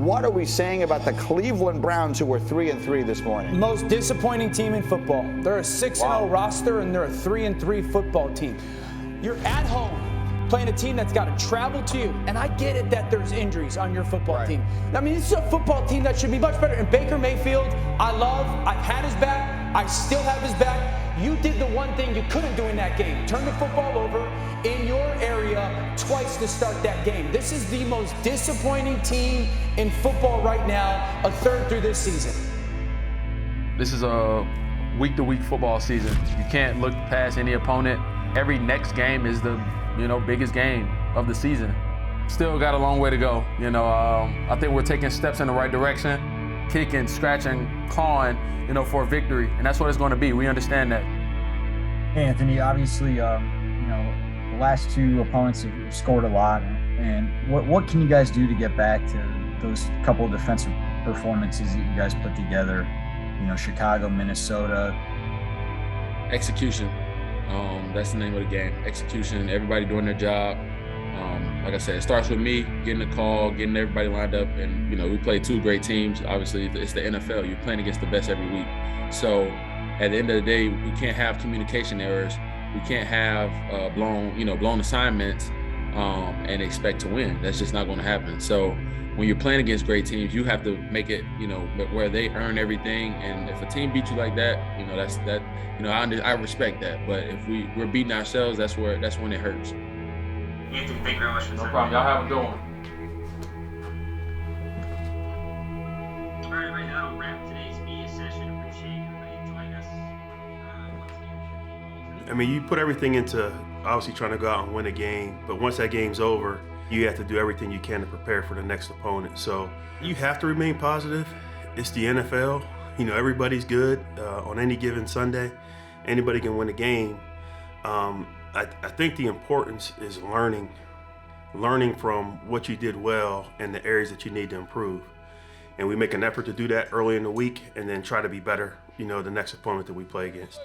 What are we saying about the Cleveland Browns, who were 3-3 this morning? Most disappointing team in football. They're a 6-0 roster, and they're a 3-3 football team. You're at home playing a team that's got to travel to you. And I get it that there's injuries on your football team. I mean, this is a football team that should be much better. And Baker Mayfield, I've had his back. I still have his back. You did the one thing you couldn't do in that game. Turn the football over in your area twice to start that game. This is the most disappointing team in football right now, a third through this season. This is a week-to-week football season. You can't look past any opponent. Every next game is the biggest game of the season. Still got a long way to go. I think we're taking steps in the right direction, kicking, scratching, clawing, for a victory, and that's what it's going to be. We understand that. Hey, Anthony, obviously, the last two opponents have scored a lot, and what can you guys do to get back to those couple of defensive performances that you guys put together? Chicago, Minnesota. Execution. That's the name of the game. Execution, everybody doing their job. Like I said, it starts with me getting the call, getting everybody lined up, and we play two great teams. Obviously, it's the NFL. You're playing against the best every week. So at the end of the day, we can't have communication errors. We can't have blown assignments and expect to win. That's just not going to happen. So when you're playing against great teams, you have to make it, where they earn everything. And if a team beats you like that, I respect that. But if we're beating ourselves, that's when it hurts. Anthony, thank you very much for No problem. Y'all have a good one. All right, everybody, that'll wrap today's media session. Appreciate everybody joining us. I mean, you put everything into obviously trying to go out and win a game, but once that game's over, you have to do everything you can to prepare for the next opponent. So you have to remain positive. It's the NFL. Everybody's good on any given Sunday. Anybody can win a game. I think the importance is learning from what you did well and the areas that you need to improve. And we make an effort to do that early in the week and then try to be better, the next opponent that we play against.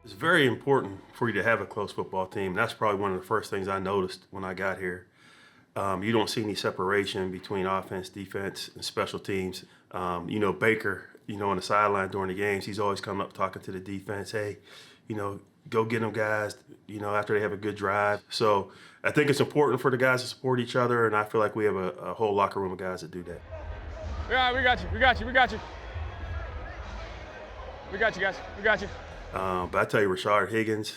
It's very important for you to have a close football team. That's probably one of the first things I noticed when I got here. You don't see any separation between offense, defense, and special teams. Baker, on the sideline during the games, he's always coming up talking to the defense, hey, go get them guys, after they have a good drive. So I think it's important for the guys to support each other, and I feel like we have a whole locker room of guys that do that. Yeah, we got you, guys. We got you. But I tell you, Rashard Higgins,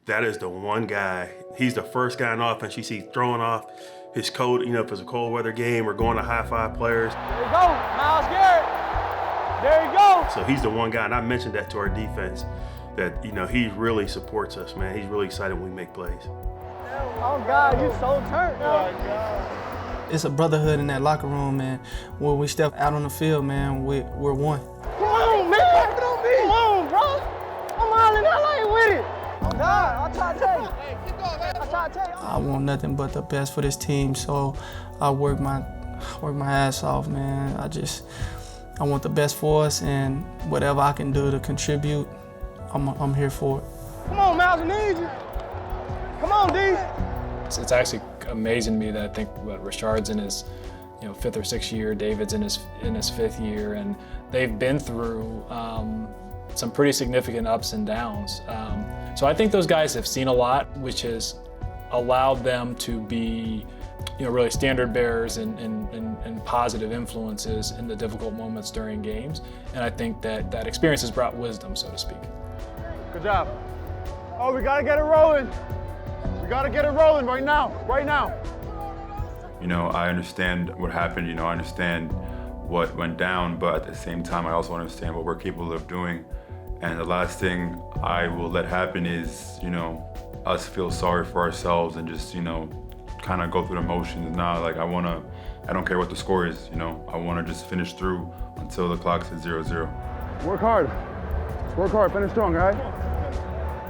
that is the one guy. He's the first guy in offense you see throwing off his coat, if it's a cold weather game or going to high-five players. There you go, Myles Garrett. There you go. So he's the one guy, and I mentioned that to our defense, that, he really supports us, man. He's really excited when we make plays. Oh, God, you so turned. Oh, God. It's a brotherhood in that locker room, man. When we step out on the field, man, we're one. Come on, man. Come on, bro. I'm all in LA with it. Oh, God, I try to tell you. I want nothing but the best for this team, so I work my ass off, man. I want the best for us, and whatever I can do to contribute, I'm here for it. Come on, Miles, I need you. Come on, D. It's actually amazing to me that I think Rashard's in his fifth or sixth year, David's in his fifth year, and they've been through some pretty significant ups and downs. So I think those guys have seen a lot, which has allowed them to be really standard bearers and positive influences in the difficult moments during games. And I think that experience has brought wisdom, so to speak. Good job. Oh, we gotta get it rolling. We gotta get it rolling right now. I understand what happened, I understand what went down, but at the same time, I also understand what we're capable of doing. And the last thing I will let happen is, us feel sorry for ourselves and just, kind of go through the motions. Nah, I don't care what the score is, I want to just finish through until the clock says 0-0. Work hard, finish strong, all right?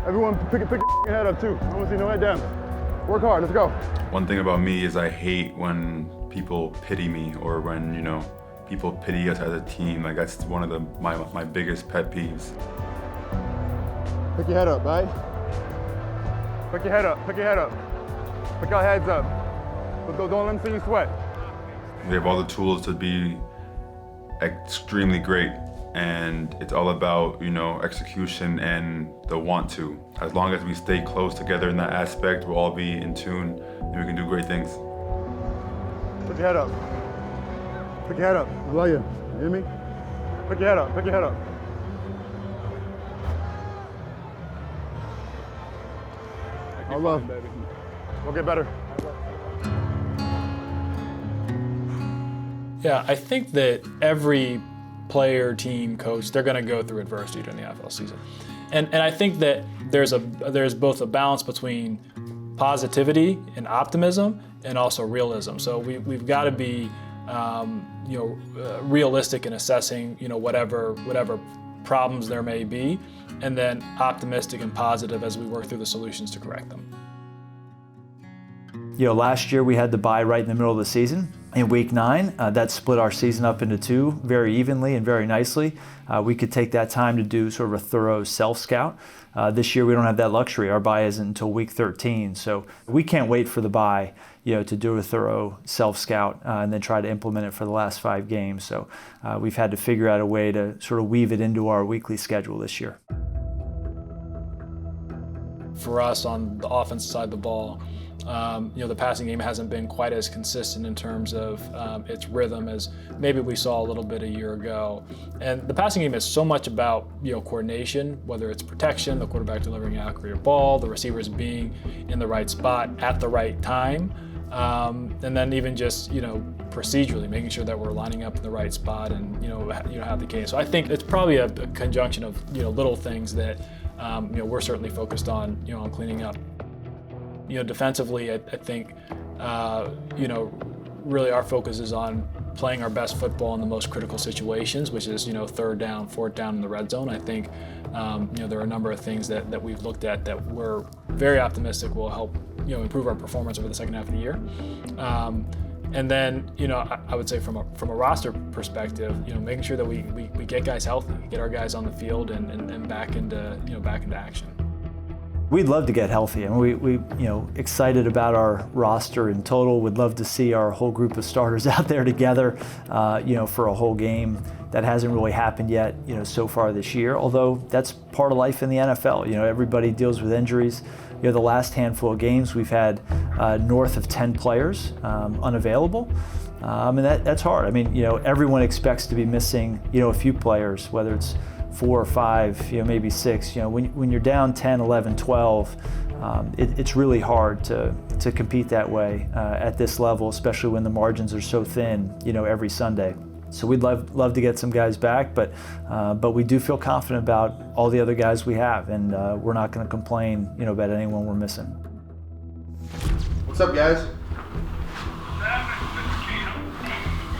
Everyone pick your head up too. I want to see no head down. Work hard, let's go. One thing about me is I hate when people pity me or when, people pity us as a team. That's one of my biggest pet peeves. Pick your head up, right? Pick your head up. Pick our heads up. Let's go, don't let them see you sweat. We have all the tools to be extremely great, and it's all about, execution and the want to. As long as we stay close together in that aspect, we'll all be in tune and we can do great things. Put your head up. Pick your head up. I love you. You hear me? Pick your head up. Pick your head up. I love, baby. We'll get better. Yeah, I think that every player, team, coach, they're going to go through adversity during the NFL season. And I think that there's both a balance between positivity and optimism and also realism. So we've got to be realistic in assessing whatever problems there may be, and then optimistic and positive as we work through the solutions to correct them. Last year we had the bye right in the middle of the season in week 9. That split our season up into 2 very evenly and very nicely. We could take that time to do sort of a thorough self-scout. This year we don't have that luxury. Our bye isn't until week 13, so we can't wait for the bye, to do a thorough self-scout and then try to implement it for the last 5 games. So we've had to figure out a way to sort of weave it into our weekly schedule this year. For us on the offensive side of the ball, the passing game hasn't been quite as consistent in terms of its rhythm as maybe we saw a little bit a year ago. And the passing game is so much about coordination, whether it's protection, the quarterback delivering an accurate ball, the receivers being in the right spot at the right time, and then even just procedurally making sure that we're lining up in the right spot and have the case. So I think it's probably a conjunction of little things that we're certainly focused on on cleaning up. Defensively, I think, really our focus is on playing our best football in the most critical situations, which is, 3rd down, 4th down in the red zone. I think, there are a number of things that we've looked at that we're very optimistic will help, improve our performance over the second half of the year. And then, I would say from a roster perspective, making sure that we get guys healthy, get our guys on the field and back into action. We'd love to get healthy, and we excited about our roster in total. Would love to see our whole group of starters out there together, for a whole game. That hasn't really happened yet, so far this year. Although that's part of life in the NFL. Everybody deals with injuries. The last handful of games we've had north of 10 players unavailable, and that's hard. I mean, everyone expects to be missing, a few players, whether it's 4 or 5, maybe 6. When you're down 10, 11, 12, it's really hard to compete that way at this level, especially when the margins are so thin, every Sunday. So we'd love to get some guys back, but we do feel confident about all the other guys we have, and we're not going to complain, about anyone we're missing. What's up, guys?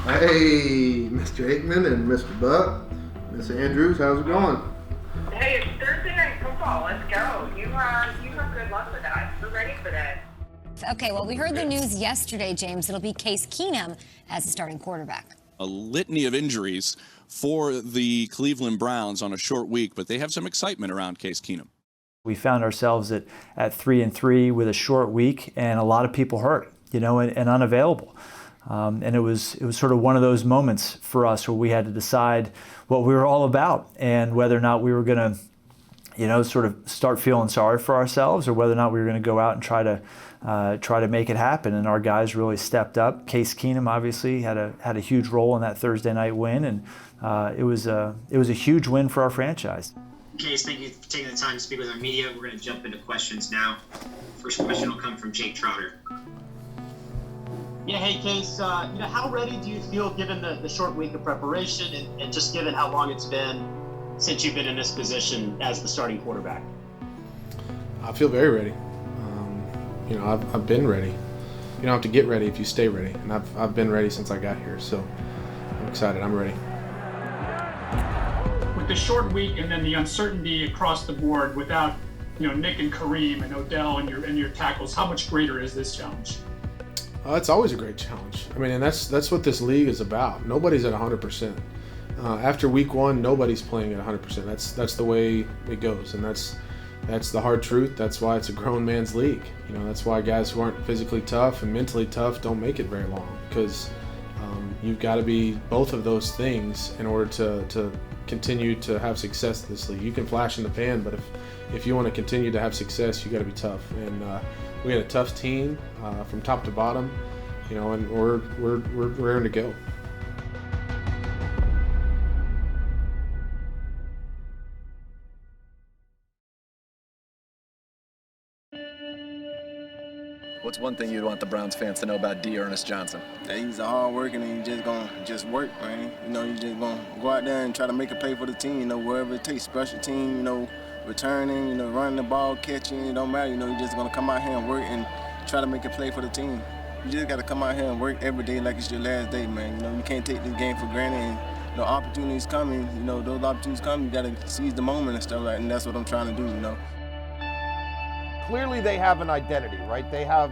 Hey, Mr. Aikman and Mr. Buck. Miss Andrews, how's it going? Hey, it's Thursday night football. Let's go. You have good luck with that. We're ready for that. Okay, well, we heard the news yesterday, James. It'll be Case Keenum as the starting quarterback. A litany of injuries for the Cleveland Browns on a short week, but they have some excitement around Case Keenum. We found ourselves at 3-3 with a short week and a lot of people hurt, and unavailable. And it was sort of one of those moments for us where we had to decide what we were all about and whether or not we were going to, sort of start feeling sorry for ourselves or whether or not we were going to go out and try to make it happen. And our guys really stepped up. Case Keenum obviously had a huge role in that Thursday night win, and it was a huge win for our franchise. Case, thank you for taking the time to speak with our media. We're going to jump into questions now. First question will come from Jake Trotter. Yeah, hey, Case, how ready do you feel given the short week of preparation and just given how long it's been since you've been in this position as the starting quarterback? I feel very ready. I've been ready. You don't have to get ready if you stay ready, and I've been ready since I got here, so I'm excited. I'm ready. With the short week and then the uncertainty across the board without, Nick and Kareem and Odell and your tackles, how much greater is this challenge? It's always a great challenge. I mean, and that's what this league is about. Nobody's at 100%. After week 1, nobody's playing at 100%. That's the way it goes, and that's the hard truth. That's why it's a grown man's league. That's why guys who aren't physically tough and mentally tough don't make it very long, because You've got to be both of those things in order to continue to have success in this league. You can flash in the pan, but if you want to continue to have success, you got to be tough. And we had a tough team from top to bottom, and we're raring to go. What's one thing you'd want the Browns fans to know about D. Ernest Johnson? That he's a hard worker and he's just gonna work, man. He's just gonna go out there and try to make a play for the team, wherever it takes, special team, returning, running the ball, catching, it don't matter, you're just gonna come out here and work and try to make a play for the team. You just gotta come out here and work every day like it's your last day, man. You can't take this game for granted, and opportunities coming, those opportunities come, you gotta seize the moment and stuff like that, and that's what I'm trying to do, Clearly they have an identity, right? They have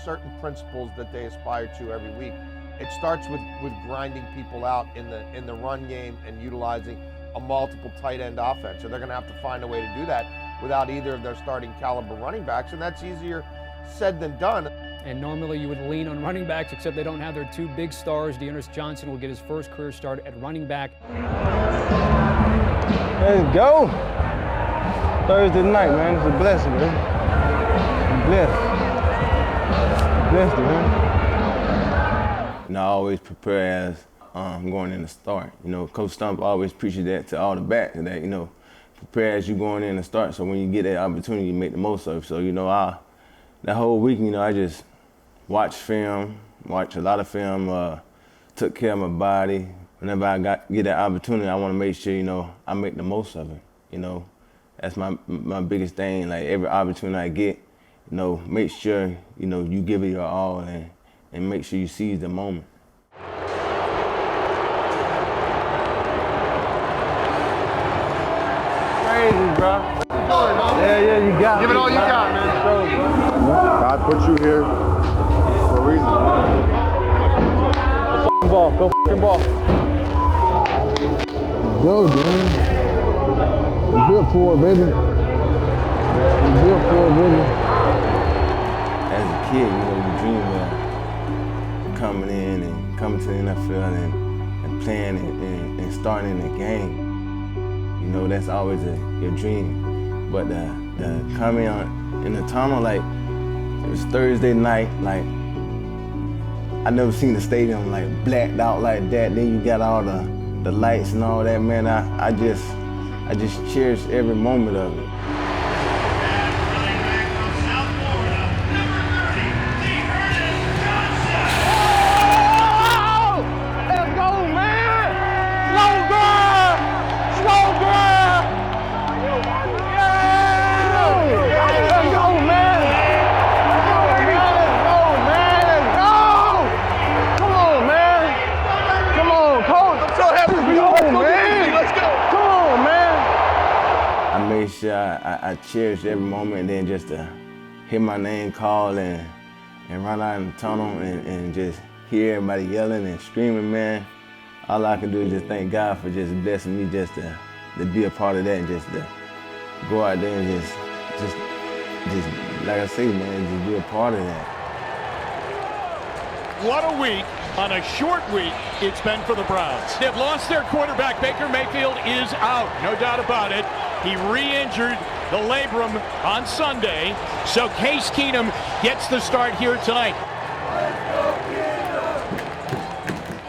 certain principles that they aspire to every week. It starts with grinding people out in the run game and utilizing a multiple tight end offense. So they're gonna have to find a way to do that without either of their starting caliber running backs, and that's easier said than done. And normally you would lean on running backs, except they don't have their two big stars. Ernest Johnson will get his first career start at running back. Let's go. Thursday night, man. It's a blessing, man. I'm blessed, man. I always prepare as going in to start. Coach Stump always preaches that to all the backs, that, prepare as you going in to start. So when you get that opportunity, you make the most of it. So, that whole week, I just watched film, watched a lot of film, took care of my body. Whenever I get that opportunity, I want to make sure, I make the most of it, That's my biggest thing. Like every opportunity I get, make sure, you give it your all and make sure you seize the moment. Crazy, bro. Yeah, you got it. Give it all you got, man. God put you here for a reason. Go ball, go f***ing ball. Go, dude. You built for it, baby. You built for it, baby. As a kid, you dream of coming in and coming to the NFL and playing and starting in the game. That's always your dream. But the coming on in the tunnel, like it was Thursday night, like I never seen the stadium like blacked out like that. Then you got all the lights and all that, man. I just cherish every moment of it. Let's go, man! Slow girl! Slow girl! Yeah! Let's go, man! Let's go! Come on, man! Come on, coach! I'm so happy to be home, man! Let's go! Come on, man! I made sure I cherished every moment, and then just to hear my name called and run out in the tunnel and just hear everybody yelling and screaming, man. All I can do is just thank God for just blessing me just to be a part of that and just to go out there and just like I say, man, just be a part of that. What a week, on a short week, it's been for the Browns. They've lost their quarterback. Baker Mayfield is out, no doubt about it. He re-injured the labrum on Sunday, so Case Keenum gets the start here tonight.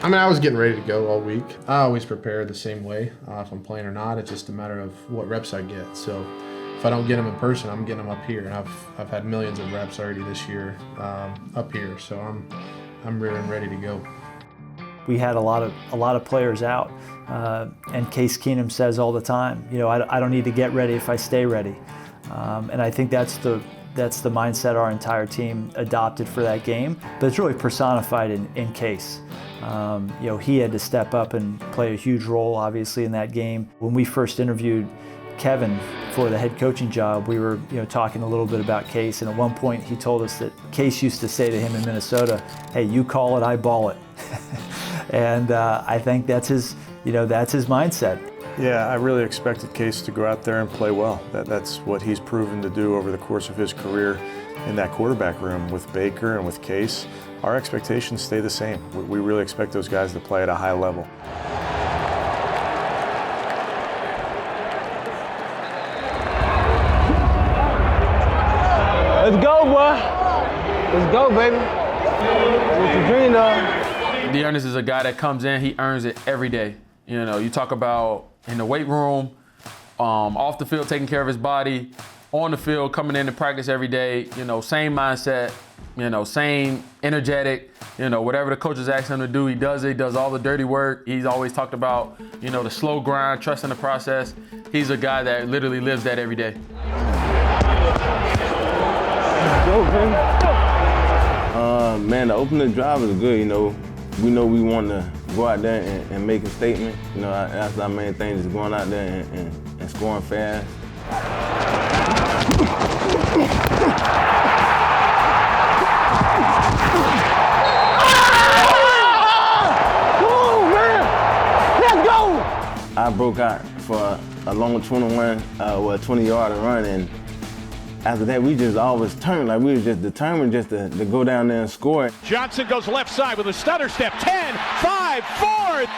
I was getting ready to go all week. I always prepare the same way. If I'm playing or not, it's just a matter of what reps I get. So if I don't get them in person, I'm getting them up here. And I've had millions of reps already this year up here. So I'm ready to go. We had a lot of players out, and Case Keenum says all the time, I don't need to get ready if I stay ready, and I think that's the mindset our entire team adopted for that game. But it's really personified in Case. He had to step up and play a huge role, obviously, in that game. When we first interviewed Kevin for the head coaching job, we were talking a little bit about Case, and at one point he told us that Case used to say to him in Minnesota, "Hey, you call it, I ball it." And I think that's his mindset. Yeah, I really expected Case to go out there and play well. That's what he's proven to do over the course of his career in that quarterback room with Baker and with Case. Our expectations stay the same. We really expect those guys to play at a high level. Let's go, boy. Let's go, baby. What you dreamed of. Dearness is a guy that comes in, he earns it every day. You know, you talk about in the weight room, off the field, taking care of his body, on the field, coming in to practice every day, you know, same mindset, you know, same energetic, you know, whatever the coaches ask him to do, he does it. He does all the dirty work. He's always talked about, you know, the slow grind, trusting the process. He's a guy that literally lives that every day. Go, baby. Man, the opening drive is good, you know. We know we want to go out there and make a statement. You know, that's our main thing, is going out there and scoring fast. I broke out for a long 20-yard run, and after that, we just always turned. Like, we were just determined just to go down there and score. Johnson goes left side with a stutter step. 10, 5, 4, 3.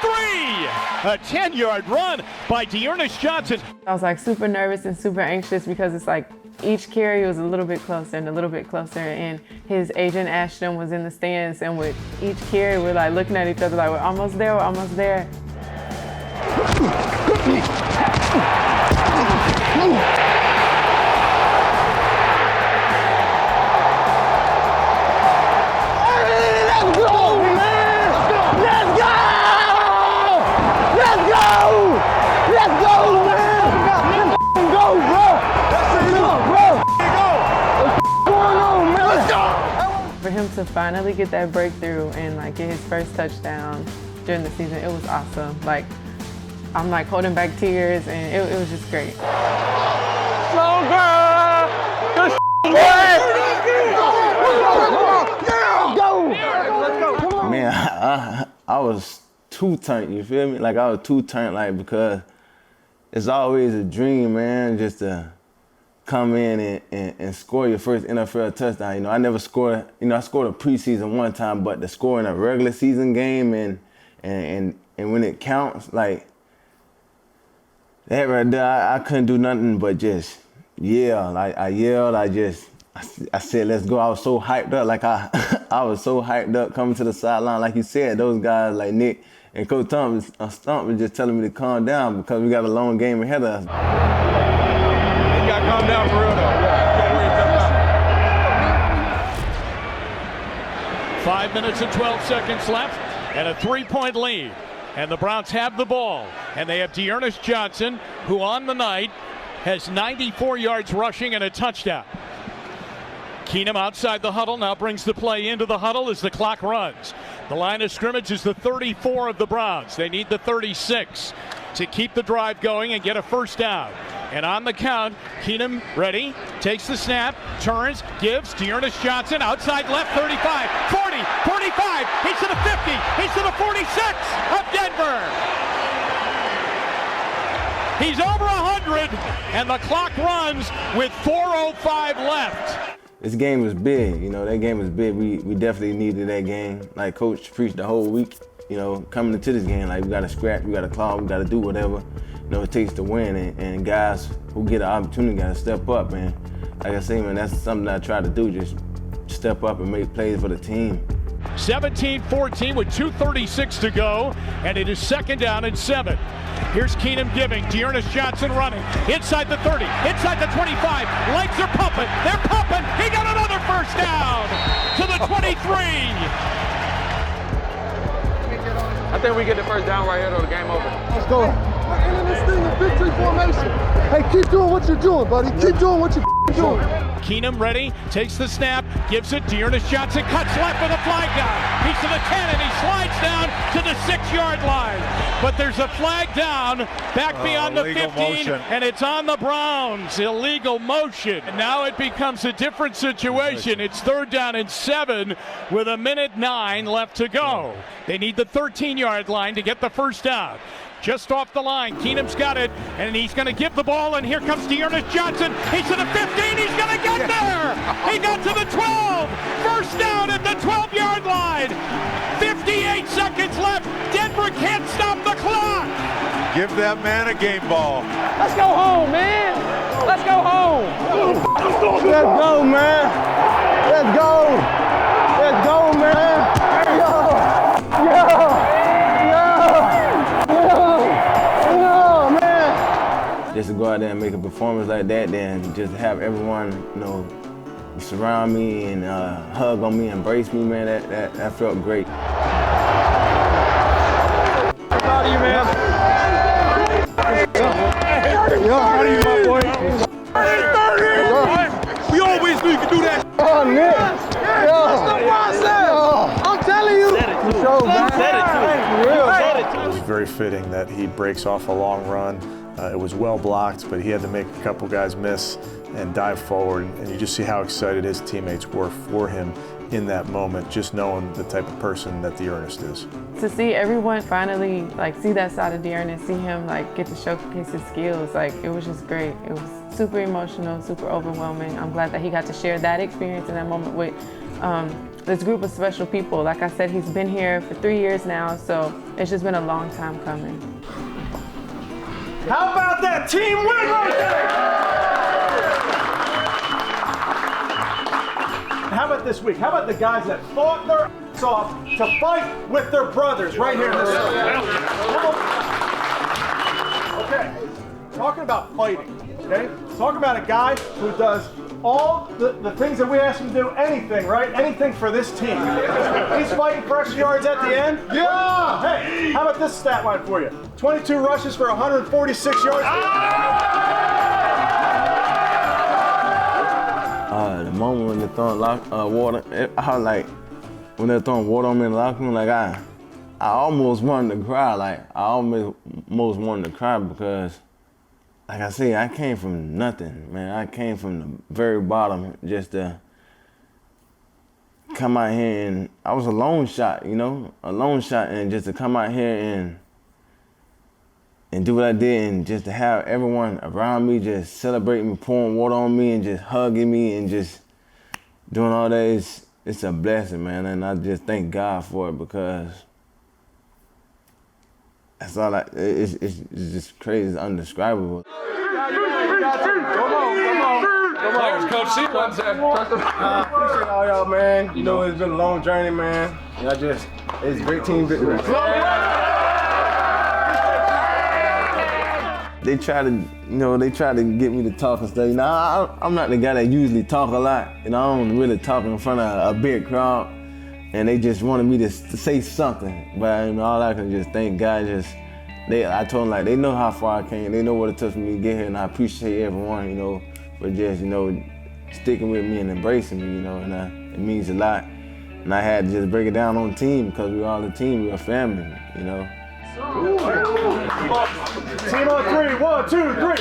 A 10-yard run by Dearness Johnson. I was like super nervous and super anxious because it's like each carry was a little bit closer and a little bit closer, and his agent Ashton was in the stands, and with each carry, we're like looking at each other like, we're almost there, we're almost there. For him to finally get that breakthrough and like get his first touchdown during the season, it was awesome. Like, I'm like holding back tears, and it was just great. So girl, good go. Man, I was too turned, you feel me? Like, I was too turned, like, because it's always a dream, man, just to come in and score your first NFL touchdown. You know, I never scored, you know, I scored a preseason one time, but to score in a regular season game and when it counts, like, that right there, I couldn't do nothing but just yell. Like, I yelled, I said, let's go. I was so hyped up, like I was so hyped up coming to the sideline. Like you said, those guys like Nick and Coach Thomas, Stump was just telling me to calm down because we got a long game ahead of us. You gotta calm down for real though. Can't wait to 5 minutes and 12 seconds left and a 3-point lead. And the Browns have the ball. And they have Dearness Johnson, who on the night has 94 yards rushing and a touchdown. Keenum outside the huddle now brings the play into the huddle as the clock runs. The line of scrimmage is the 34 of the Browns. They need the 36 to keep the drive going and get a first down. And on the count, Keenum ready, takes the snap, turns, gives, Dearness Johnson outside left, 35, 40, 45, he's to the 50, he's to the 46 of Denver. He's over 100, and the clock runs with 4:05 left. This game was big, you know, that game was big. We definitely needed that game. Like Coach preached the whole week, you know, coming into this game, like, we gotta scrap, we gotta claw, we gotta do whatever, you know, it takes to win. And guys who get an opportunity gotta step up, man. Like I say, man, that's something I try to do, just step up and make plays for the team. 17-14 with 2:36 to go, and it is 2nd down and 7. Here's Keenum giving, Dearness Johnson running, inside the 30, inside the 25, legs are pumping, they're pumping, he got another first down to the 23. I think we get the first down right here, though, the game over. Let's go. We're ending this thing in victory formation. Hey, keep doing what you're doing, buddy. Keep doing what you're doing. Keenum ready, takes the snap, gives it, Dearness Johnson cuts left with a flag down. He's to the 10 and he slides down to the 6-yard line. But there's a flag down back beyond the 15, motion. And it's on the Browns. Illegal motion. And now it becomes a different situation. It's 3rd down and 7 with 1:09 left to go. They need the 13-yard line to get the first down. just off the line. Keenum's got it, and he's going to give the ball, and here comes D'Ernest Johnson. He's to the 15, he's going to get there! He got to the 12! First down at the 12-yard line! 58 seconds left. Denver can't stop the clock! Give that man a game ball. Let's go home, man. Let's go home. Let's go, man. Let's go. Let's go, man. Yo, man. Just to go out there and make a performance like that, then just have everyone, you know, surround me and hug on me, embrace me, man. That felt great. Proud of you, man. Proud of you, my boy. We always knew you could do that. Oh, Nick. That's the process. I'm telling you. It was very fitting that he breaks off a long run. It was well blocked, but he had to make a couple guys miss and dive forward. And you just see how excited his teammates were for him in that moment, just knowing the type of person that D'Ernest is. To see everyone finally see that side of D'Ernest, see him get to showcase his skills, it was just great. It was super emotional, super overwhelming. I'm glad that he got to share that experience in that moment with this group of special people. Like I said, he's been here for 3 years now, so it's just been a long time coming. How about that team win right there? How about this week? How about the guys that fought their ass off to fight with their brothers right here in this Okay, talking about fighting, okay? Talking about a guy who does all the things that we ask him to do, anything, right? Anything for this team. He's fighting for extra yards at the end. Yeah! Hey, how about this stat line for you? 22 rushes for 146 yards. The moment when they're throwing water, I was when they're throwing water on me in the locker room, I almost wanted to cry. I almost wanted to cry because, like I say, I came from nothing, man. I came from the very bottom just to come out here and I was a lone shot, and just to come out here and do what I did and just to have everyone around me just celebrating me, pouring water on me and just hugging me and just doing all that, it's a blessing, man. And I just thank God for it because that's all it's just crazy, it's indescribable. Come on. Coach C runs that. Appreciate all y'all, man. It's been a long journey, man. It's great team victory. They try to get me to talk and stuff. I'm not the guy that usually talk a lot. I don't really talk in front of a big crowd. And they just wanted me to say something. But all I can just thank God. I told them they know how far I came. They know what it took for me to get here, and I appreciate everyone, for just sticking with me and embracing me, and it means a lot. And I had to just break it down on the team because we're all a team, we're a family, Team on three, 1, 2, 3.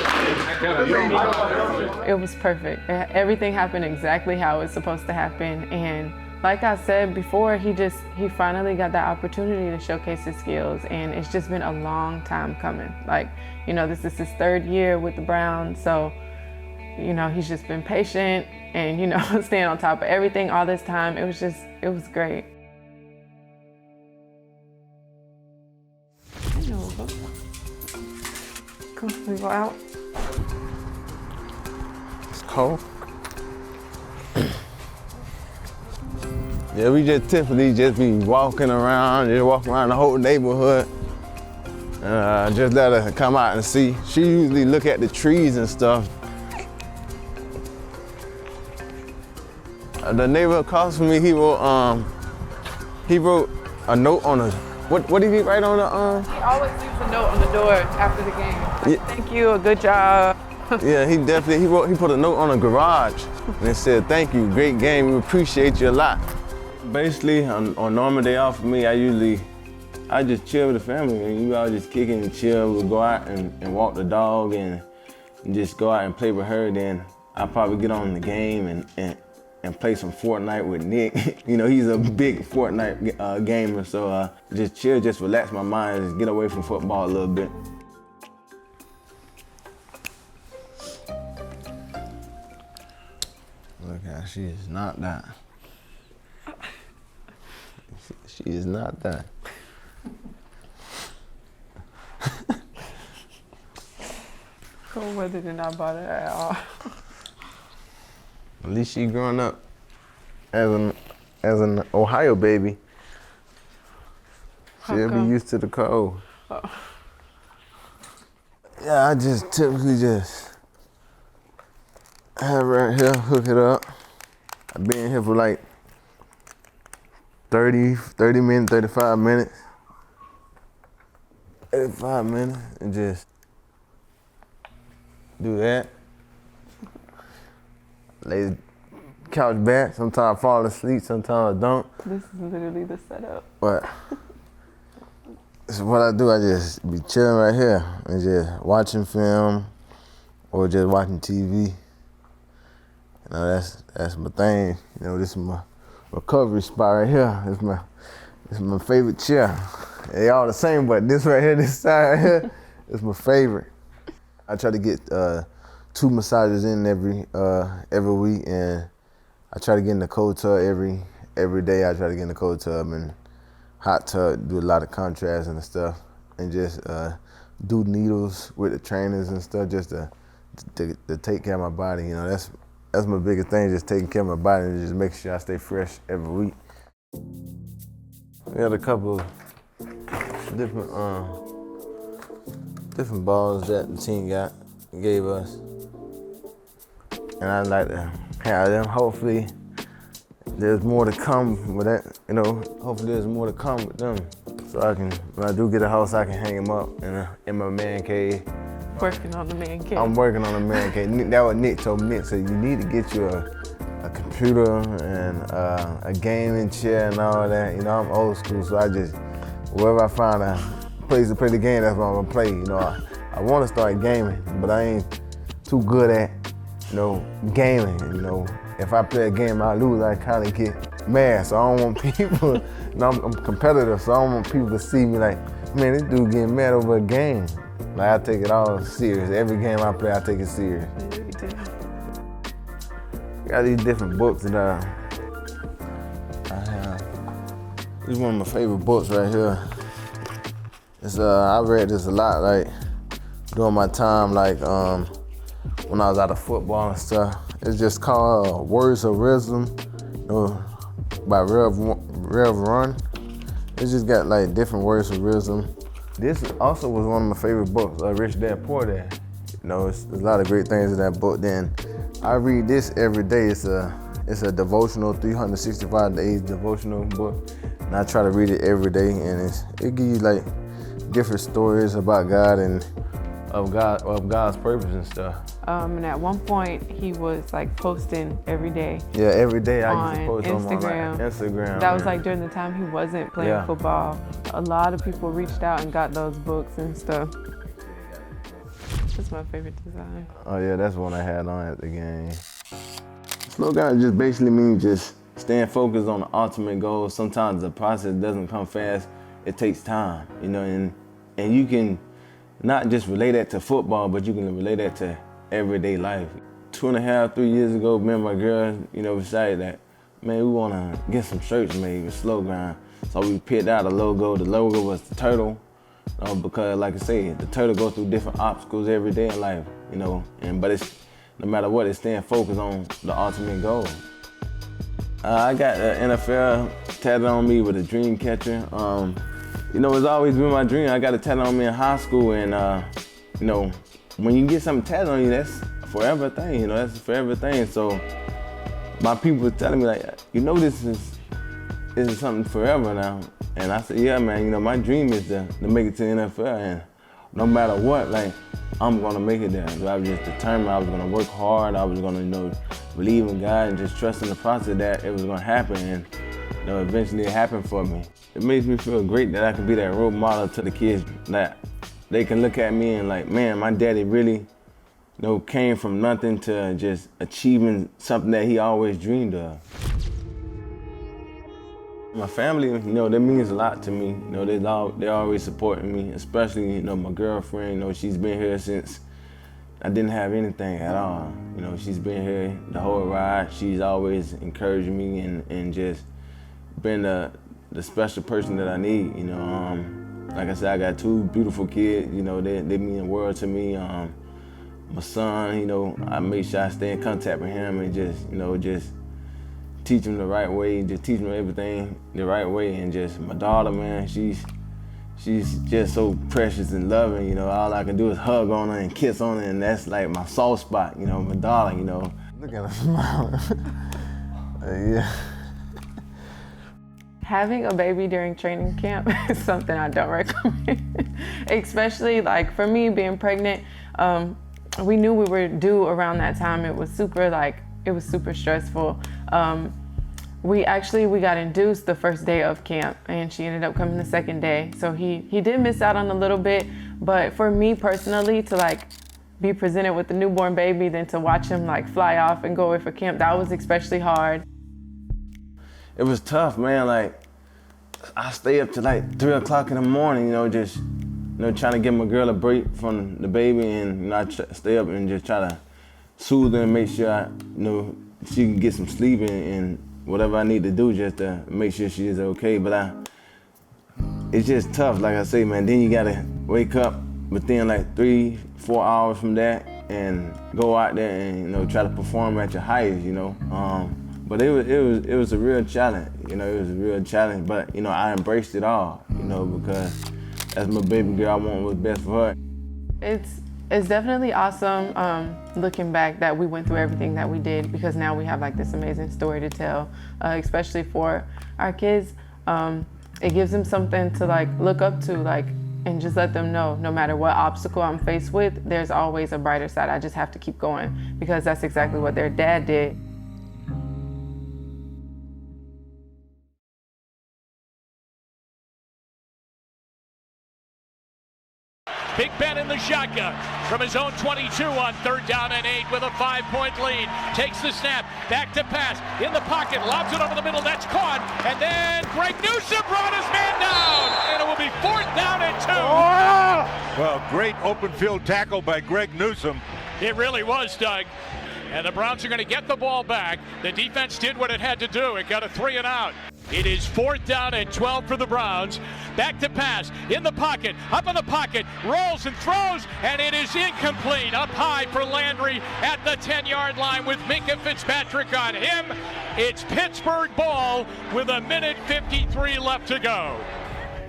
It was perfect. Everything happened exactly how it's supposed to happen. And like I said before, he finally got that opportunity to showcase his skills. And it's just been a long time coming. This is his 3rd year with the Browns. So, he's just been patient and, staying on top of everything all this time. It was great. Can we go out? It's cold. Yeah, we just typically just be walking around the whole neighborhood. Just let her come out and see. She usually look at the trees and stuff. The neighbor across from me, he wrote a note on the. What did he write on the? He always leaves a note on the door after the game. Thank you, a good job. Yeah, he put a note on the garage and it said, "Thank you, great game. We appreciate you a lot." Basically, on normal day off for me, I just chill with the family. And we all just kicking and chill. We'll go out and walk the dog and just go out and play with her. Then I'll probably get on the game and play some Fortnite with Nick. You know, he's a big Fortnite gamer, so just chill, just relax my mind, just get away from football a little bit. Look how she is not that. She is not that. Cold weather did not bother her at all. At least she growing up as an Ohio baby. She'll be used to the cold. Oh. Yeah, I just typically just have her right here, hook it up. I've been here for like 30 minutes, 35 minutes. 35 minutes and just do that. Lay the couch back. Sometimes I fall asleep, sometimes I don't. This is literally the setup. But this is what I do. I just be chilling right here and just watching film or just watching TV. You know, that's my thing. You know, this is my recovery spot right here. This is my favorite chair. They all the same, but this right here, this side right here, is my favorite. I try to get 2 massages in every week, and I try to get in the cold tub every day. I try to get in the cold tub and hot tub, do a lot of contrast and stuff, and just do needles with the trainers and stuff, just to take care of my body. You know, that's my biggest thing, just taking care of my body and just making sure I stay fresh every week. We had a couple different balls that the team gave us, and I'd like to have them. Hopefully there's more to come with that, you know, hopefully there's more to come with them, so I can, when I do get a house, I can hang them up in my man cave. Working on the man cave. I'm working on the man cave. That what Nick told me. Nick said you need to get you a computer and a gaming chair and all that. You know, I'm old school, so I just, wherever I find a place to play the game, that's what I'm gonna play. You know, I want to start gaming, but I ain't too good at, you know, gaming. You know, if I play a game I lose, I kind of get mad. So I don't want people, you know, I'm competitive, so I don't want people to see me like, man, this dude getting mad over a game. Like, I take it all serious. Every game I play, I take it serious. Got these different books that I have. This is one of my favorite books right here. It's I read this a lot, like during my time, like when I was out of football and stuff. It's just called Words of Wisdom, you know, by Rev Run. It's just got like different words of wisdom. This also was one of my favorite books, Rich Dad Poor Dad. You know, there's a lot of great things in that book. Then I read this every day. It's a devotional, 365 days devotional book, and I try to read it every day. And it gives you like different stories about God and of God's purpose and stuff. And at one point, he was like posting every day. Yeah, every day I used to post Instagram. on my Instagram. That was like during the time he wasn't playing football. A lot of people reached out and got those books and stuff. That's my favorite design. Oh yeah, that's one I had on at the game. Slow down just basically means just staying focused on the ultimate goal. Sometimes the process doesn't come fast. It takes time, you know, and you can not just relate that to football, but you can relate that to everyday life. 2.5, 3 years ago, me and my girl, you know, decided that, man, we want to get some shirts made with Slow Grind. So we picked out a logo. The logo was the turtle, because, like I say, the turtle goes through different obstacles every day in life, you know. But it's no matter what, it's staying focused on the ultimate goal. I got an NFL tatted on me with a dream catcher. You know, it's always been my dream. I got it tatted on me in high school, and you know, when you get something tatted on you, that's a forever thing. You know, that's a forever thing. So my people were telling me like, you know, this is something forever now. And I said, yeah, man. You know, my dream is to make it to the NFL, and no matter what, like, I'm gonna make it there. So I was just determined. I was gonna work hard. I was gonna, you know, believe in God and just trust in the process that it was gonna happen. And you know, eventually it happened for me. It makes me feel great that I can be that role model to the kids, that they can look at me and like, man, my daddy really you know, came from nothing to just achieving something that he always dreamed of. My family, you know, that means a lot to me. You know, they're always supporting me, especially, you know, my girlfriend. You know, she's been here since I didn't have anything at all. You know, she's been here the whole ride. She's always encouraged me and just been the special person that I need. You know, like I said, I got 2 beautiful kids. You know, they mean the world to me. My son, you know, I make sure I stay in contact with him and just, you know, just teach him the right way, just teach him everything the right way. And just my daughter, man, she's just so precious and loving, you know. All I can do is hug on her and kiss on her, and that's like my soft spot, you know, my darling, you know. Look at her smiling. Yeah. Having a baby during training camp is something I don't recommend. Especially like for me being pregnant, we knew we were due around that time. It was super stressful. We got induced the first day of camp, and she ended up coming the second day. So he did miss out on a little bit, but for me personally, to like be presented with the newborn baby, then to watch him like fly off and go away for camp, that was especially hard. It was tough, man. Like, I stay up to like 3 o'clock in the morning, you know, just, you know, trying to give my girl a break from the baby, and, you know, I stay up and just try to soothe her and make sure you know, she can get some sleep and whatever I need to do just to make sure she is okay. But it's just tough, like I say, man. Then you gotta wake up within like 3-4 hours from that and go out there and, you know, try to perform at your highest, you know. But it was a real challenge, you know. It was a real challenge, but, you know, I embraced it all, you know, because as my baby girl, I want what's best for her. It's definitely awesome looking back that we went through everything that we did, because now we have like this amazing story to tell, especially for our kids. It gives them something to like look up to, like, and just let them know no matter what obstacle I'm faced with, there's always a brighter side. I just have to keep going, because that's exactly what their dad did. Big Ben in the shotgun from his own 22 on 3rd down and 8 with a 5-point lead. Takes the snap, back to pass, in the pocket, lobs it over the middle, that's caught, and then Greg Newsome brought his man down, and it will be 4th down and 2. Oh! Well, great open field tackle by Greg Newsome. It really was, Doug. And the Browns are going to get the ball back. The defense did what it had to do. It got a 3 and out. It is 4th down and 12 for the Browns. Back to pass, in the pocket, up in the pocket, rolls and throws, and it is incomplete. Up high for Landry at the 10-yard line with Minka Fitzpatrick on him. It's Pittsburgh ball with 1:53 left to go.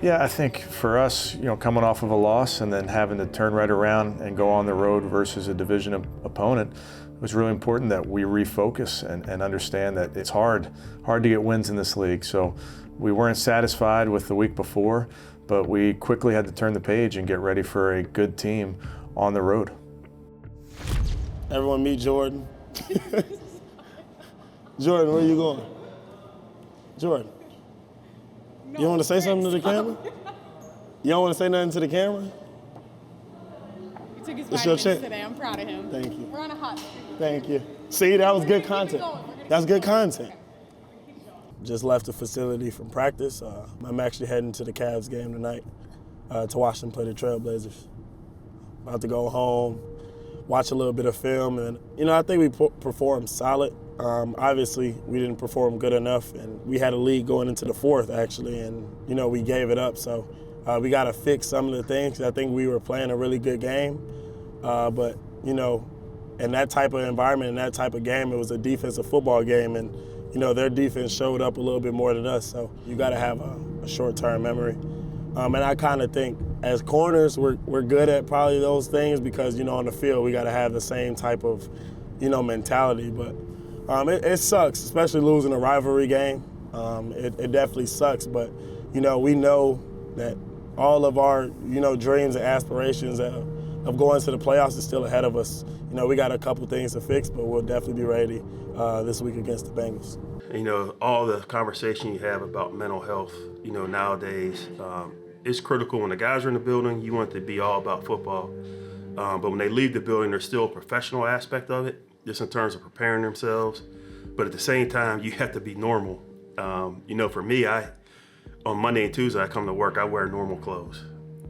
Yeah, I think for us, you know, coming off of a loss and then having to turn right around and go on the road versus a division opponent, it was really important that we refocus and understand that it's hard to get wins in this league. So we weren't satisfied with the week before, but we quickly had to turn the page and get ready for a good team on the road. Everyone meet Jordan. Jordan, where are you going? Jordan. You don't want to say something to the camera? You don't want to say nothing to the camera? He took his It's your vitamins chance. today. I'm proud of him. Thank you. We're on a hot streak. Thank you. See, that was good content. That's good content. Just left the facility from practice. I'm actually heading to the Cavs game tonight to watch them play the Trailblazers. About to go home, watch a little bit of film, and, you know, I think we performed solid. Obviously, we didn't perform good enough, and we had a lead going into the 4th, actually, and, you know, we gave it up. So we got to fix some of the things. I think we were playing a really good game, but, you know, in that type of environment, in that type of game, it was a defensive football game, and, you know, their defense showed up a little bit more than us. So you got to have a short-term memory. And I kind of think as corners, we're good at probably those things because, you know, on the field, we got to have the same type of, you know, mentality. But it sucks, especially losing a rivalry game. It definitely sucks, but, you know, we know that all of our, you know, dreams and aspirations of going to the playoffs is still ahead of us. You know, we got a couple things to fix, but we'll definitely be ready this week against the Bengals. You know, all the conversation you have about mental health, you know, nowadays, it's critical when the guys are in the building. You want it to be all about football. But when they leave the building, there's still a professional aspect of it, just in terms of preparing themselves. But at the same time, you have to be normal. For me, on Monday and Tuesday, I come to work, I wear normal clothes.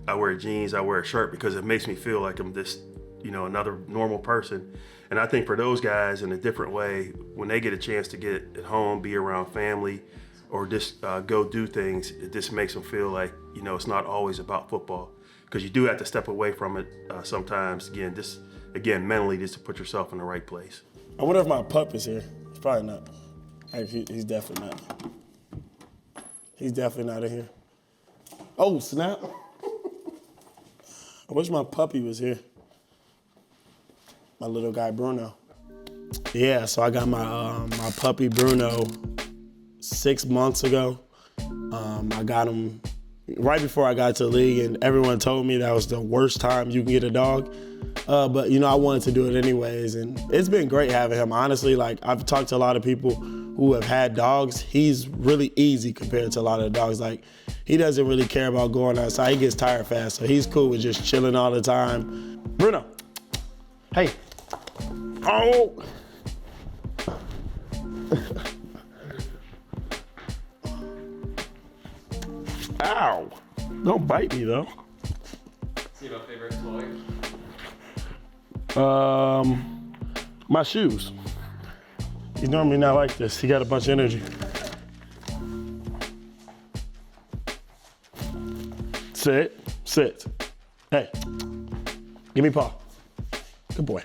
I wear jeans, I wear a shirt because it makes me feel like I'm just, another normal person. And I think for those guys in a different way, when they get a chance to get at home, be around family, or just go do things, it just makes them feel like, it's not always about football. Because you do have to step away from it sometimes, again, mentally, just to put yourself in the right place. I wonder if my pup is here. He's probably not. He's definitely not. He's definitely not in here. Oh, snap. I wish my puppy was here. My little guy, Bruno. Yeah, so I got my puppy, Bruno, 6 months ago. I got him right before I got to the league, and everyone told me that was the worst time you can get a dog. But, I wanted to do it anyways, and it's been great having him. Honestly, I've talked to a lot of people who have had dogs. He's really easy compared to a lot of the dogs. He doesn't really care about going outside. He gets tired fast, so he's cool with just chilling all the time. Bruno, hey. Oh. Ow. Don't bite me, though. See my favorite toy? My shoes. He's normally not like this. He got a bunch of energy. Sit. Hey, give me paw. Good boy.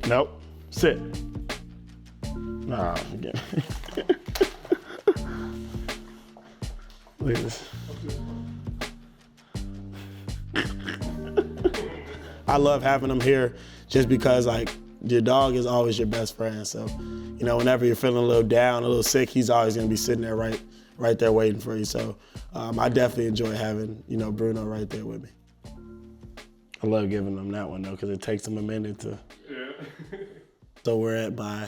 Nope, sit. Nah, again. Look at this. I love having him here just because your dog is always your best friend. So, whenever you're feeling a little down, a little sick, he's always gonna be sitting there right there waiting for you. So I definitely enjoy having, Bruno right there with me. I love giving him that one though, because it takes him a minute to. Yeah. So we're at my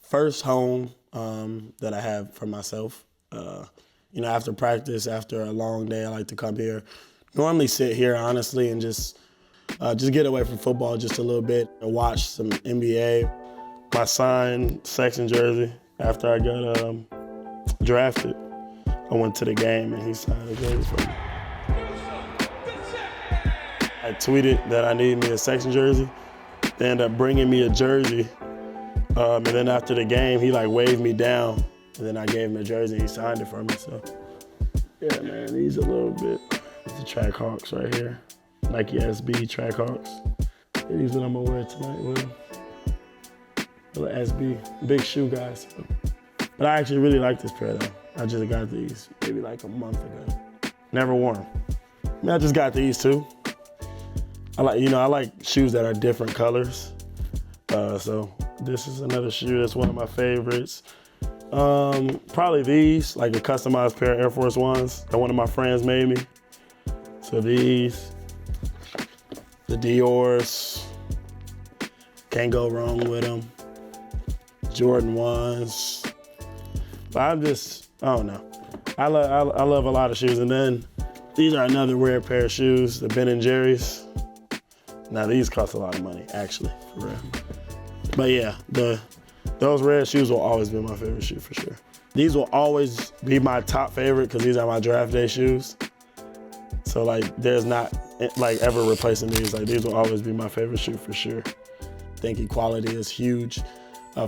first home that I have for myself. After practice, after a long day, I like to come here. Normally sit here, honestly, and just get away from football just a little bit and watch some NBA. My signed section jersey after I got drafted. I went to the game and he signed a jersey for me. I tweeted that I needed me a section jersey. They ended up bringing me a jersey. And then after the game, he waved me down. And then I gave him a jersey and he signed it for me. So yeah, man, these a little bit. It's the Trackhawks right here. Nike SB Trackhawks. These are what I'm gonna wear tonight with them. Little SB, big shoe guys. But I actually really like this pair though. I just got these maybe a month ago. Never worn them. I just got these too. I like shoes that are different colors. So this is another shoe that's one of my favorites. Probably these, a customized pair of Air Force Ones that one of my friends made me. So these, the Dior's, can't go wrong with them. Jordan 1s. But I don't know. I love a lot of shoes. And then these are another rare pair of shoes, the Ben & Jerry's. Now these cost a lot of money, actually, for real. But yeah, those red shoes will always be my favorite shoe for sure. These will always be my top favorite because these are my draft day shoes. So there's not ever replacing these. These will always be my favorite shoe for sure. I think equality is huge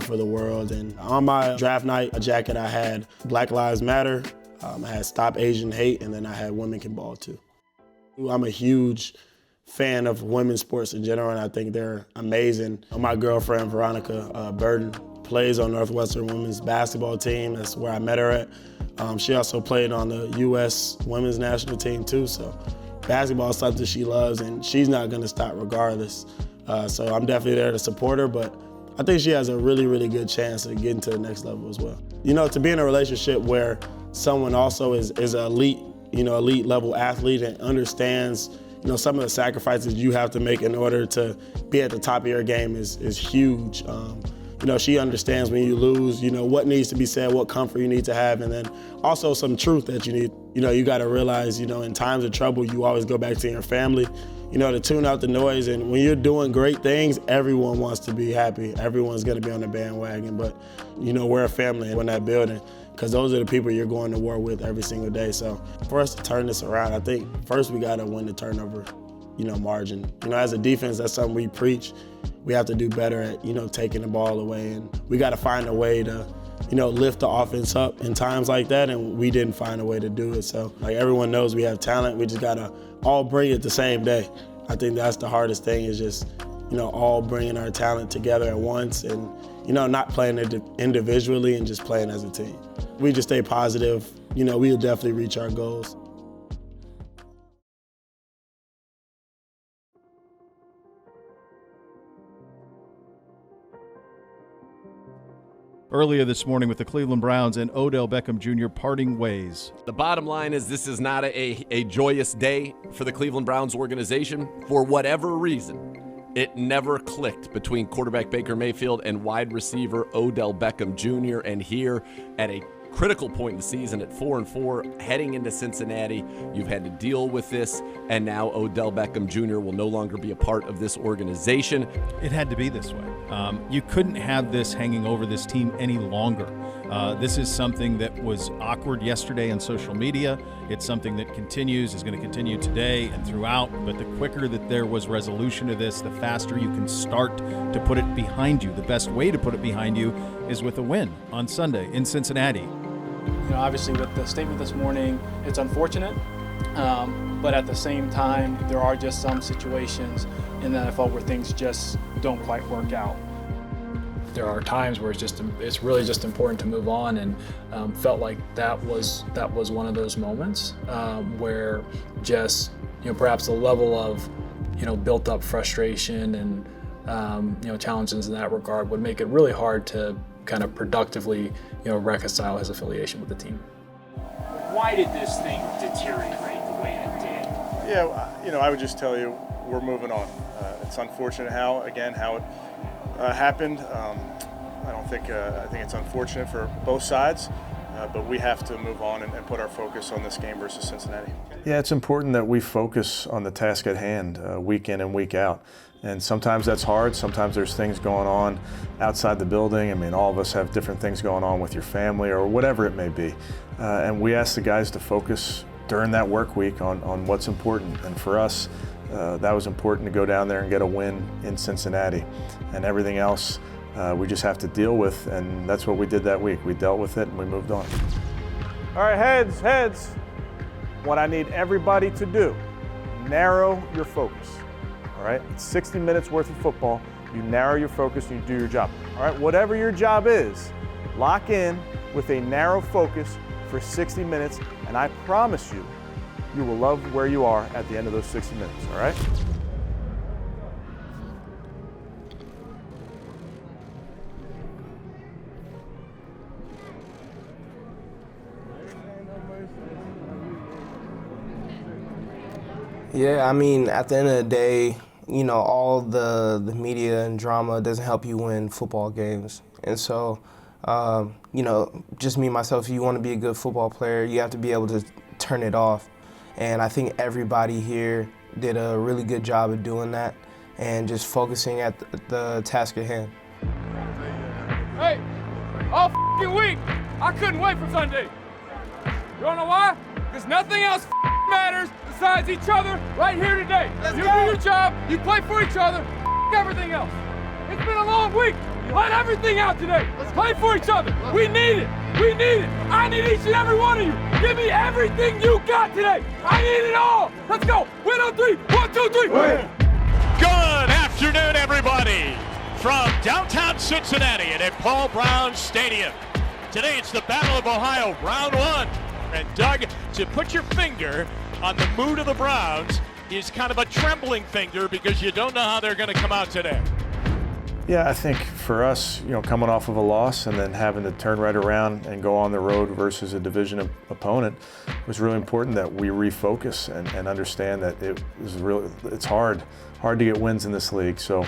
for the world. And on my draft night, a jacket I had Black Lives Matter, I had Stop Asian Hate, and then I had Women Can Ball too. I'm a huge fan of women's sports in general, and I think they're amazing. My girlfriend, Veronica Burton, plays on Northwestern women's basketball team. That's where I met her at. She also played on the U.S. women's national team too, so basketball is something she loves, and she's not gonna stop regardless. So I'm definitely there to support her, but I think she has a really, really good chance of getting to the next level as well. To be in a relationship where someone also is an elite, elite level athlete and understands, some of the sacrifices you have to make in order to be at the top of your game is huge. She understands when you lose, what needs to be said, what comfort you need to have, and then also some truth that you need. You got to realize, in times of trouble, you always go back to your family. to tune out the noise. And when you're doing great things, everyone wants to be happy. Everyone's going to be on the bandwagon. But, we're a family in that building because those are the people you're going to war with every single day. So for us to turn this around, I think first we got to win the turnover, margin. As a defense, that's something we preach. We have to do better at, taking the ball away. And we got to find a way to, lift the offense up in times like that, and we didn't find a way to do it. So, everyone knows we have talent. We just got to all bring it the same day. I think that's the hardest thing is just, all bringing our talent together at once and, not playing it individually and just playing as a team. We just stay positive. We'll definitely reach our goals. Earlier this morning with the Cleveland Browns and Odell Beckham Jr. parting ways. The bottom line is this is not a joyous day for the Cleveland Browns organization. For whatever reason, it never clicked between quarterback Baker Mayfield and wide receiver Odell Beckham Jr. And here at a critical point in the season at 4-4, heading into Cincinnati, you've had to deal with this, and now Odell Beckham Jr. will no longer be a part of this organization. It had to be this way. You couldn't have this hanging over this team any longer. This is something that was awkward yesterday on social media. It's something that is going to continue today and throughout, but the quicker that there was resolution to this, the faster you can start to put it behind you. The best way to put it behind you is with a win on Sunday in Cincinnati. Obviously with the statement this morning, it's unfortunate, but at the same time, there are just some situations in the NFL where things just don't quite work out. There are times where it's really just important to move on, and felt like that was one of those moments where just perhaps the level of built up frustration and challenges in that regard would make it really hard to kind of productively reconcile his affiliation with the team. Why did this thing deteriorate the way it did? Yeah, I would just tell you we're moving on. It's unfortunate how it happened. I think it's unfortunate for both sides, but we have to move on and put our focus on this game versus Cincinnati. Yeah, it's important that we focus on the task at hand week in and week out. And sometimes that's hard. Sometimes there's things going on outside the building. I mean, all of us have different things going on with your family or whatever it may be. And we ask the guys to focus during that work week on what's important. And for us, that was important to go down there and get a win in Cincinnati. And everything else we just have to deal with, and that's what we did that week. We dealt with it and we moved on. All right, heads. What I need everybody to do, narrow your focus. All right, it's 60 minutes worth of football. You narrow your focus and you do your job. All right, whatever your job is, lock in with a narrow focus for 60 minutes, and I promise you, you will love where you are at the end of those 60 minutes, all right? Yeah, I mean, at the end of the day, all the media and drama doesn't help you win football games. And so, just me, myself, if you want to be a good football player, you have to be able to turn it off. And I think everybody here did a really good job of doing that and just focusing at the task at hand. Hey, all f***ing week, I couldn't wait for Sunday. You wanna know why? Because nothing else matters besides each other right here today. You do your job, you play for each other, everything else. It's been a long week. Let everything out today. Let's play for each other. We need it. We need it. I need each and every one of you. Give me everything you got today. I need it all. Let's go. Win on three. 1, 2, 3. Win. Good afternoon, everybody. From downtown Cincinnati and at Paul Brown Stadium. Today it's the Battle of Ohio, round 1. And Doug, to put your finger on the mood of the Browns is kind of a trembling finger because you don't know how they're going to come out today. Yeah, I think for us, coming off of a loss and then having to turn right around and go on the road versus a division opponent was really important that we refocus and understand that it's hard to get wins in this league. So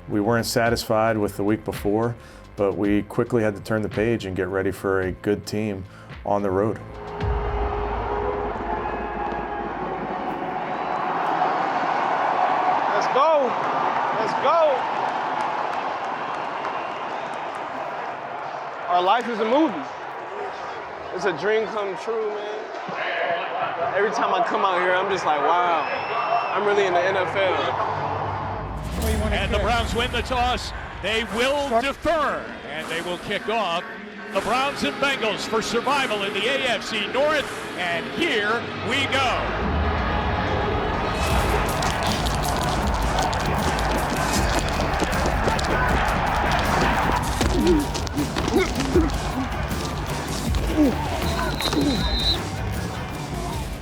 we weren't satisfied with the week before, but we quickly had to turn the page and get ready for a good team on the road. go. Our life is a movie. It's a dream come true, man. Every time I come out here, I'm just like, wow, I'm really in the NFL. And the Browns win the toss. They will defer, and they will kick off. The Browns and Bengals for survival in the AFC North, and here we go.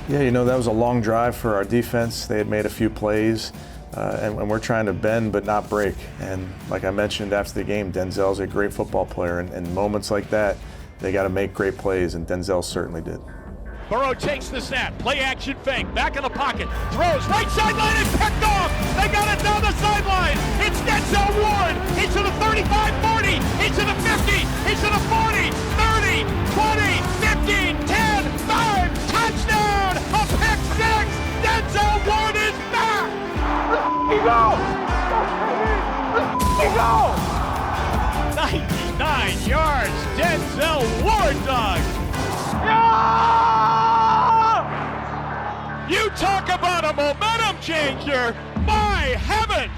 Yeah, you know, that was a long drive for our defense. They had made a few plays, and we're trying to bend but not break. And like I mentioned after the game, Denzel's a great football player, and moments like that, they got to make great plays, and Denzel certainly did. Burrow takes the snap, play action fake, back in the pocket, throws, right sideline and picked off. They got it down the sideline. It's Denzel Ward. He's to the 35-40. He's to the 50. He's to the 40, 30, 20, 15, 10, 5, touchdown, a pick six. Denzel Ward is back. He go. He go. 99 yards, Denzel Ward, dog. You talk about a momentum changer. My heavens.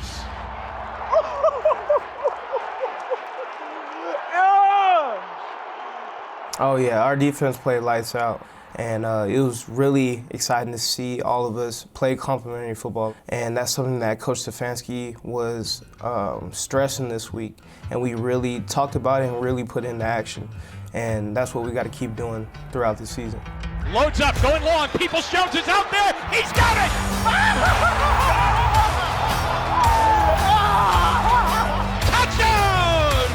Oh yeah, our defense played lights out, and it was really exciting to see all of us play complementary football, and that's something that Coach Stefanski was stressing this week, and we really talked about it and really put it into action, and that's what we got to keep doing throughout the season. Loads up, going long. Peoples-Jones is out there. He's got it. Touchdown!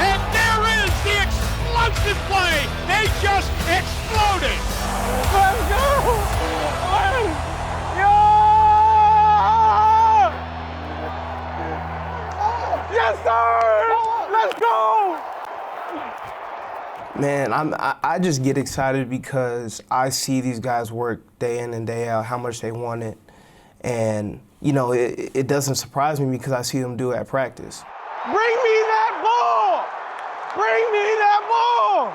And there is the explosive play. They just exploded. Let's go! Yes, sir! Let's go! Man, I just get excited because I see these guys work day in and day out, how much they want it. And, you know, it doesn't surprise me because I see them do it at practice. Bring me that ball! Bring me that ball!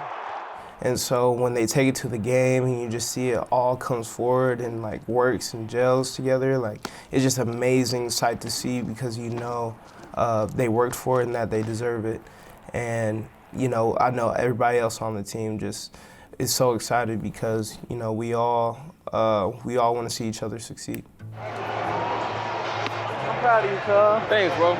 And so when they take it to the game and you just see it all comes forward and like works and gels together, like it's just an amazing sight to see because you know they worked for it and that they deserve it. And you know, I know everybody else on the team just is so excited because, you know, we all want to see each other succeed. I'm proud of you, cuz. Thanks, bro.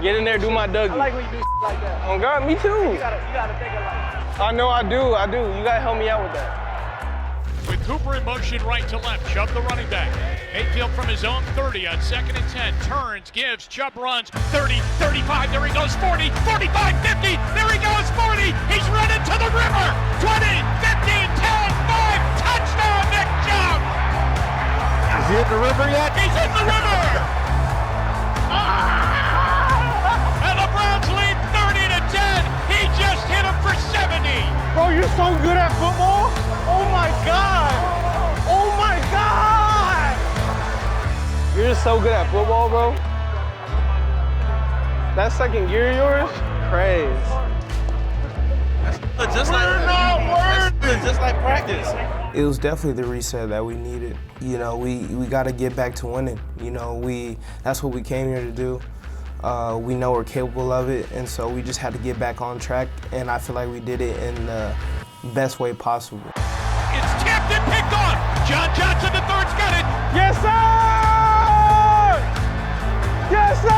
Get in there, do my Dougie. I like when you do like that. Oh, God, me too. You gotta think of like. I know I do. You gotta help me out with that. With Cooper in motion right to left, Chubb the running back. Mayfield from his own 30 on 2nd and 10. Turns, gives, Chubb runs. 30, 35, there he goes, 40, 45, 50, there he goes, 40. He's running to the river. 20, 15, 10, 5, touchdown, Nick Chubb. Is he in the river yet? He's in the river. And the Browns lead 30-10. He just hit him for 70. Bro, you're so good at football. Oh my God! Oh my God! You're just so good at football, bro. That second gear of yours, crazy. Just like practice. It was definitely the reset that we needed. You know, we got to get back to winning. You know, that's what we came here to do. We know we're capable of it, and so we just had to get back on track. And I feel like we did it in the best way possible. It's tipped and picked off. John Johnson III's got it. Yes, sir! Yes, sir!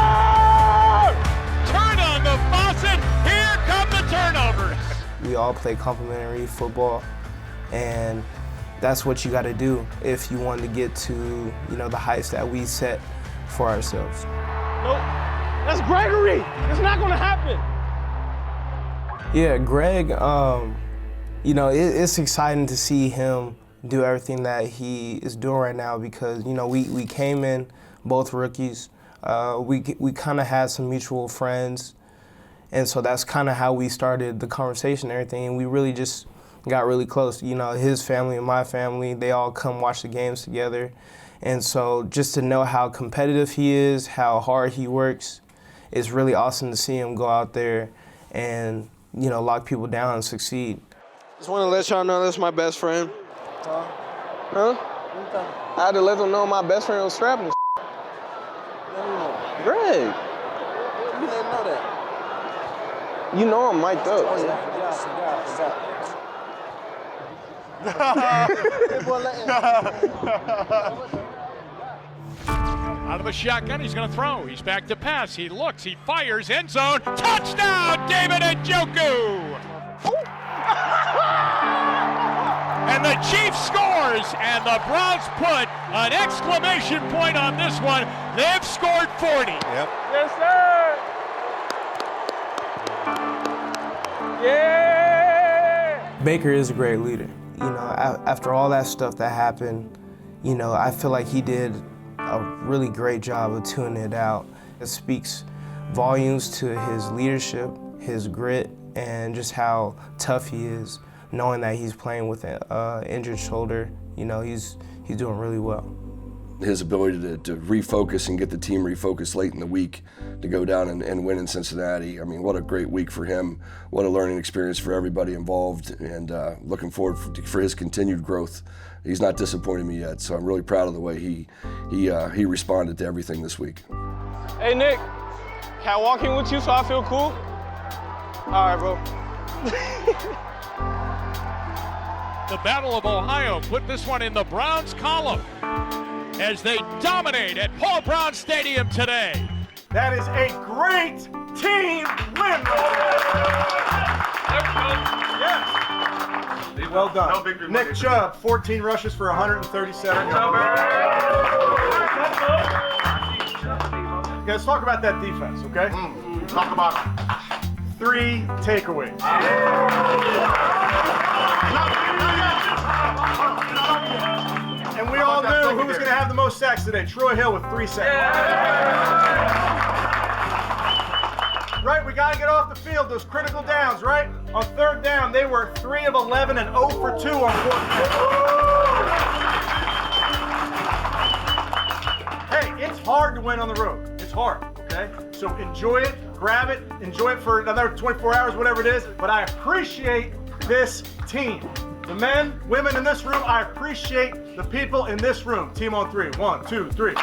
Turn on the faucet. Here come the turnovers. We all play complementary football, and that's what you got to do if you want to get to, you know, the heights that we set for ourselves. Nope. That's Gregory. It's not going to happen. Yeah, Greg, you know, it's exciting to see him do everything that he is doing right now because, you know, we came in both rookies. We kind of had some mutual friends, and so that's kind of how we started the conversation and everything, and we really just got really close. You know, his family and my family, they all come watch the games together, And so just to know how competitive he is, how hard he works, it's really awesome to see him go out there and, lock people down and succeed. Just want to let y'all know that's my best friend. Huh? I had to let them know my best friend was strapping and Greg. You didn't know that. You know I'm mic'd up. Oh, yeah. Out of the shotgun, he's going to throw. He's back to pass. He looks, he fires, end zone. Touchdown, David Njoku! And the Chiefs scores, and the Browns put an exclamation point on this one. They've scored 40. Yep. Yes, sir. Yeah. Baker is a great leader. After all that stuff that happened, I feel like he did a really great job of tuning it out. It speaks volumes to his leadership, his grit, and just how tough he is, knowing that he's playing with an injured shoulder. He's doing really well. His ability to refocus and get the team refocused late in the week to go down and win in Cincinnati. I mean, what a great week for him. What a learning experience for everybody involved, and looking forward for his continued growth. He's not disappointed me yet, so I'm really proud of the way he responded to everything this week. Hey, Nick, can I walk in with you so I feel cool? All right, bro. The Battle of Ohio put this one in the Browns column as they dominate at Paul Brown Stadium today. That is a great team win. Yes. Well done. Nick Chubb, 14 rushes for 137 yards. Okay, let's talk about that defense, okay? Talk about it. 3 takeaways. And we all knew who was going to have the most sacks today. Troy Hill with 3 sacks. Right, we got to get off the field, those critical downs, right? On 3rd down, they were 3 of 11 and 0 for 2 on 4th down. Hey, it's hard to win on the road. It's hard, okay? So enjoy it, grab it, enjoy it for another 24 hours, whatever it is. But I appreciate this team. The men, women in this room, I appreciate the people in this room. Team on 3. 1, 2, 3.